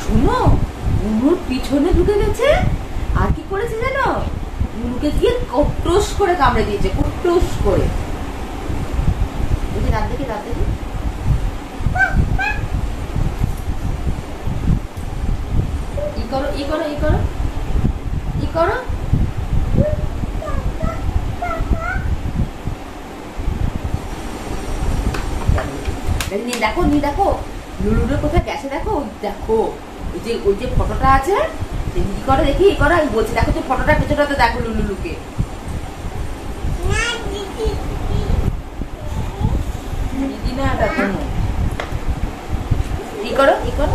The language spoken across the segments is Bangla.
শুনো, উনুর পিছনে ঢুকে গেছে। আর কি করেছে জানো, উনুকে গিয়ে কট্টস করে কামড়ে দিয়েছে, কট্টস করে। দাঁত দেখি, দাঁত দেখি। ই করো, ই করো, ই করো, ই করো। দেখো, নি দেখো লুলুরে কোথায় গেছে, দেখো দেখো ওই যে ফটোটা আছে, ই করে দেখি, ই করো। আমি বলছি দেখো তো ফটোটা পেছনটাতে দেখো লুলুকে। দিদি না, দেখো ই করো, ই করো।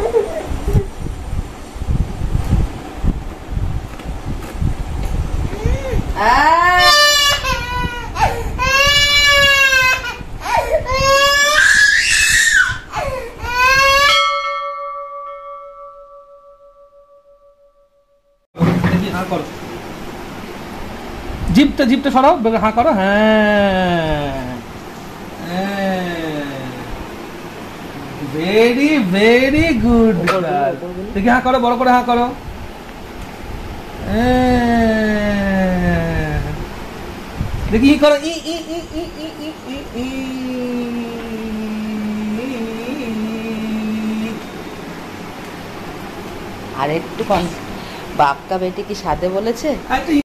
জিপটা জিপটা সরাও, হাঁ করো। হ্যাঁ, ভেরি ভেরি গুড। দেখি হাঁ করো, বড় করে হাঁ করো। দেখি ই করো, ই ই ই ই ই ই ই ই। আর একটু বাপকা বেটি কি সাধে বলেছে।